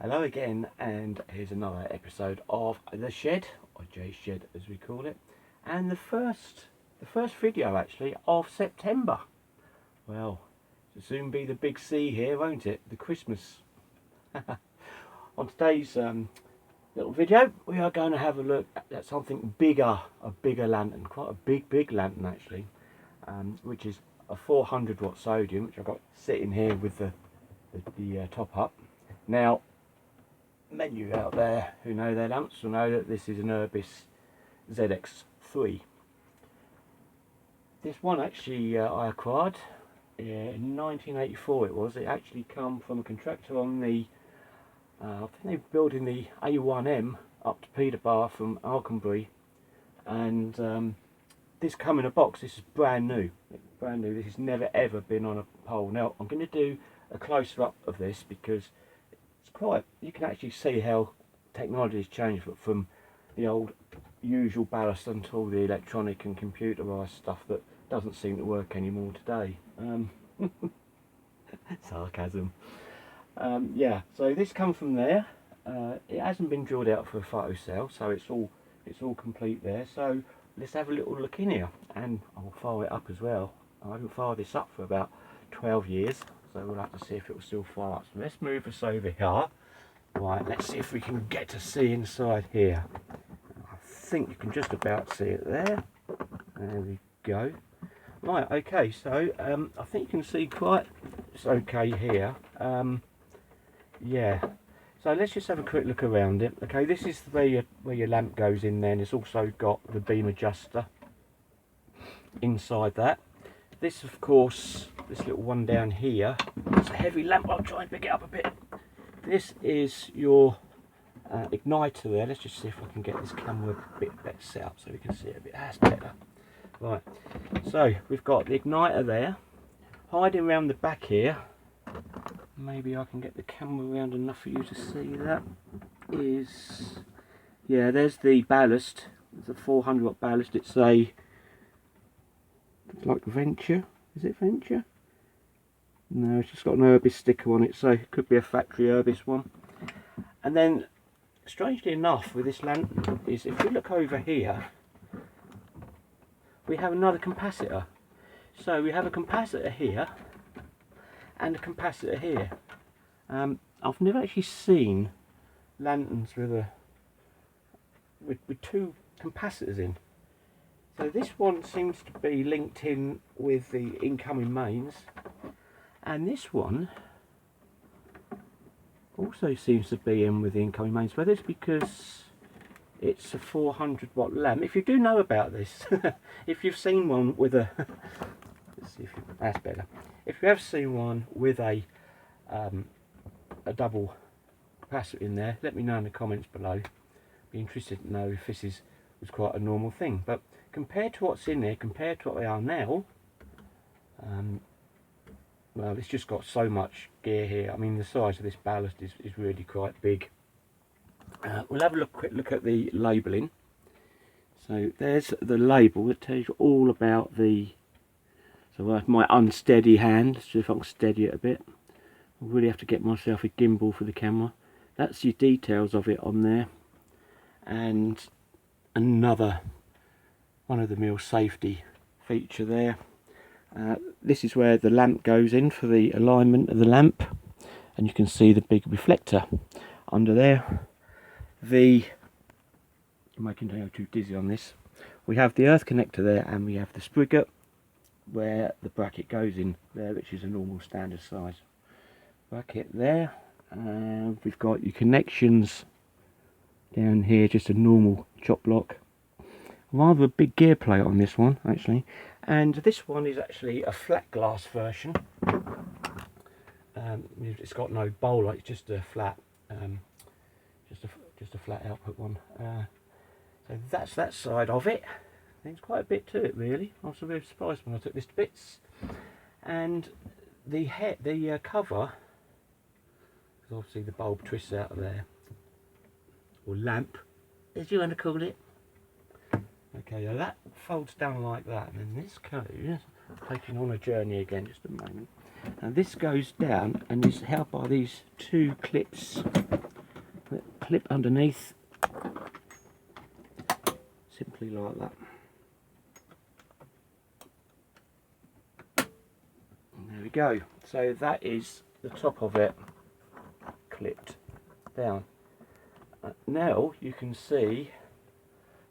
Hello again, and here's another episode of The Shed, or J Shed as we call it, and the first video actually of September. Well, it'll soon be the big C here, won't it? The Christmas. On today's little video, we are going to have a look at something bigger, a bigger lantern, quite a big lantern actually, which is a 400 watt sodium, which I've got sitting here with the top up. Now, many of you out there who know their lamps will know that this is an URBIS ZX3. This one actually I acquired in 1984. It was. It actually come from a contractor on the I think they were building the A1M up to Peterborough from Alconbury, and this come in a box. This is brand new. This has never ever been on a pole. Now I'm going to do a closer up of this because it's quite, you can actually see how technology has changed from the old usual ballast onto all the electronic and computerized stuff that doesn't seem to work anymore today. Sarcasm. Yeah, so this comes from there. It hasn't been drilled out for a photo cell, so it's all complete there. So let's have a little look in here, and I'll fire it up as well. I haven't fired this up for about 12 years, so we'll have to see if it will still fire up. So let's move us over here. Right, let's see if we can get to see inside here. I think you can just about see it there. There we go. Right, okay, so I think you can see quite, it's okay here. Yeah, so let's just have a quick look around it. Okay, this is where your lamp goes in there, and it's also got the beam adjuster inside that. This, of course, this little one down here, it's a heavy lamp. I'll try and pick it up a bit. This is your igniter there. Let's just see if I can get this camera a bit better set up so we can see it a bit. That's better. Right, so we've got the igniter there. Hiding around the back here, maybe I can get the camera around enough for you to see that, is, yeah, there's the ballast. It's a 400 watt ballast. It's a, like Venture, is it Venture? No, it's just got an URBIS sticker on it, so it could be a factory URBIS one. And then, strangely enough, with this lantern, is if you look over here, we have another capacitor. So we have a capacitor here, and a capacitor here. I've never actually seen lanterns with two capacitors in. So this one seems to be linked in with the incoming mains, and this one also seems to be in with the incoming mains, whether it's because it's a 400 watt lamp. If you do know about this, if you've seen one with a let's see if that's better. If you have seen one with a double capacitor in there, let me know in the comments below. Be interested to know if this was quite a normal thing. But compared to what's in there, compared to what they are now, well, it's just got so much gear here. I mean, the size of this ballast is really quite big. We'll have a quick look at the labelling. So there's the label that tells you all about the, so that's my unsteady hand. Let's see if I can steady it a bit. I really have to get myself a gimbal for the camera. That's your details of it on there. And another one of the mill safety feature there. This is where the lamp goes in for the alignment of the lamp, and you can see the big reflector under there. I'm making me too dizzy on this. We have the earth connector there, and we have the spriget where the bracket goes in there, which is a normal standard size bracket there. And we've got your connections down here, just a normal chop block. Rather a big gear plate on this one actually, and this one is actually a flat glass version. It's got no bowl, it's just a flat, just a flat output one. So that's that side of it. There's quite a bit to it really. I was really surprised when I took this to bits. And the cover, because obviously the bulb twists out of there, or lamp, as you want to call it. Okay, now that folds down like that, and then this goes, taking on a journey again, just a moment. And this goes down and is held by these two clips clip underneath, simply like that. And there we go. So that is the top of it clipped down. Now you can see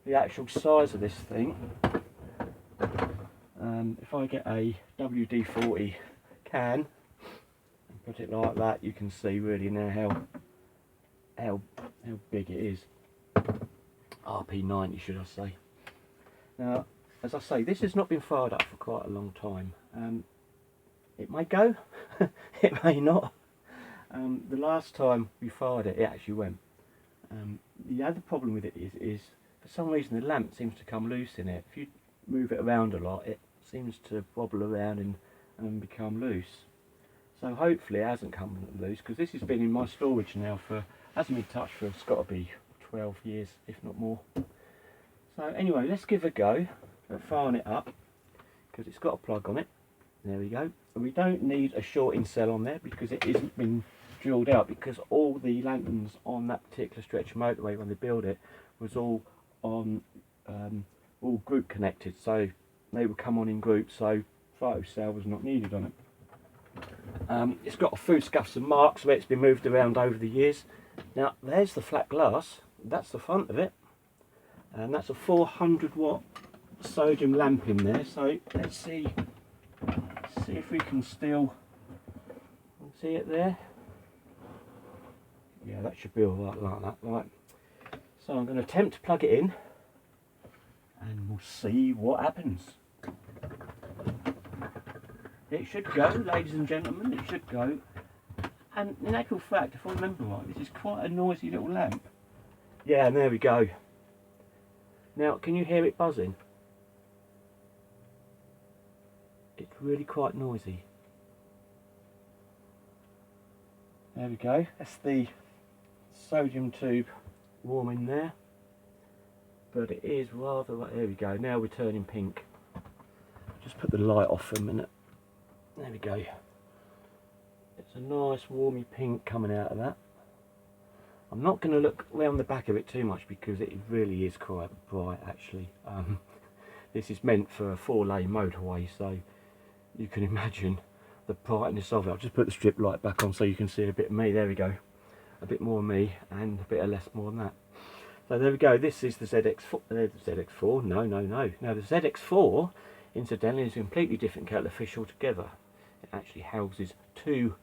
the actual size of this thing. If I get a WD-40 can and put it like that, you can see really now how big it is. RP90 should I say. Now, as I say, this has not been fired up for quite a long time. It may go, it may not. The last time we fired it, it actually went. The other problem with it is for some reason the lamp seems to come loose in it. If you move it around a lot, it seems to wobble around and become loose. So hopefully it hasn't come loose, because this has been in my storage now for, hasn't been touched for, it's got to be 12 years, if not more. So anyway, let's give a go at firing it up, because it's got a plug on it. There we go. And we don't need a shorting cell on there because it isn't been drilled out, because all the lanterns on that particular stretch of motorway when they built it was all on all group connected, so they would come on in groups, so photo cell was not needed on it. It's got a few scuffs and marks where it's been moved around over the years. Now there's the flat glass, that's the front of it, and that's a 400 watt sodium lamp in there. So let's see if we can still see it there. Yeah, that should be all right like that. Right, so I'm going to attempt to plug it in and we'll see what happens. It should go, ladies and gentlemen, it should go. And in actual fact, if I remember right, this is quite a noisy little lamp. Yeah, and there we go. Now, can you hear it buzzing? It's really quite noisy. There we go, that's the sodium tube warming there. But it is rather like, there we go, now we're turning pink. Just put the light off for a minute. There we go. It's a nice warmy pink coming out of that. I'm not going to look around the back of it too much because it really is quite bright actually. This is meant for a 4-lane motorway, so you can imagine the brightness of it. I'll just put the strip light back on so you can see a bit of me. There we go. A bit more of me and a bit of less more than that. So there we go. This is the ZX4. The ZX4. No. Now the ZX4, incidentally, is a completely different kettle of fish altogether. It actually houses 2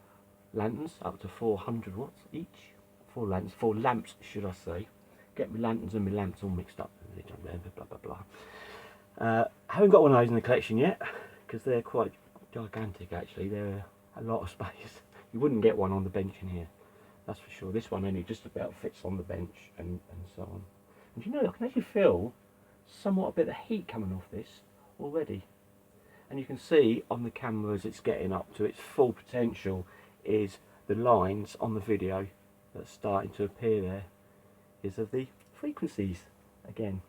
lanterns up to 400 watts each. 4 lanterns, 4 lamps, should I say? Get my lanterns and my lamps all mixed up. Blah blah blah. Haven't got one of those in the collection yet because they're quite gigantic. Actually, they're a lot of space. You wouldn't get one on the bench in here. That's for sure. This one only just about fits on the bench and so on. And you know, I can actually feel somewhat a bit of heat coming off this already. And you can see on the camera as it's getting up to its full potential is the lines on the video that's starting to appear there is of the frequencies again.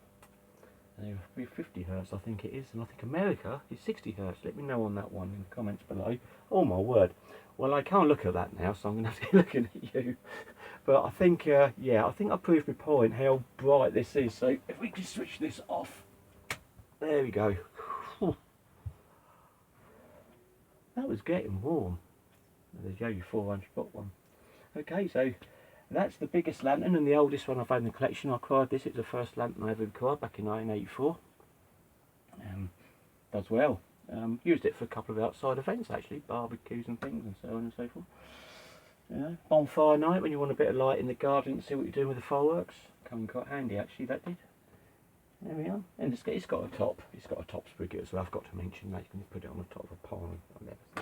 And 50 Hertz I think it is, and I think America is 60 Hertz. Let me know on that one in the comments below. Oh my word. Well, I can't look at that now, so I'm going to have to keep looking at you. But I think, yeah, I think I proved my point how bright this is. So if we can switch this off, there we go. Whew. That was getting warm. There's the 400 watt one. Okay, so that's the biggest lantern and the oldest one I've had in the collection. I acquired this. It's the first lantern I ever acquired back in 1984. Does well. Used it for a couple of outside events actually, barbecues and things and so on and so forth. You know, bonfire night when you want a bit of light in the garden and see what you're doing with the fireworks. Come in quite handy actually, that did. There we are. And it's got a top. It's got a top spigot as well. I've got to mention that. You can put it on the top of a pond.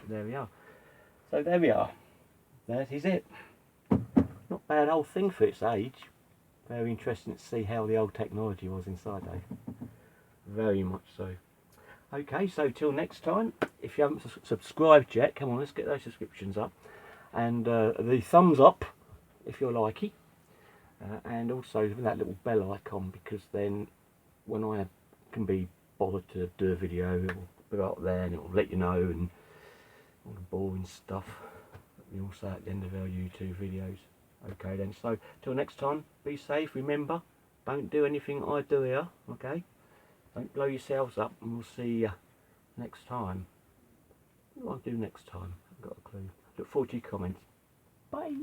There we are. So there we are. That is it. Not bad old thing for its age. Very interesting to see how the old technology was inside though. Very much so. Okay, so till next time, if you haven't subscribed yet, come on, let's get those subscriptions up. And the thumbs up, if you're likey. And also that little bell icon, because then when I can be bothered to do a video, it'll be up there and it'll let you know, and all the boring stuff that we all say at the end of our YouTube videos. Okay then, so till next time, be safe. Remember, don't do anything I do here, okay? Don't blow yourselves up, and we'll see you next time. What do I do next time? I've got a clue. Look forward to your comments. Bye.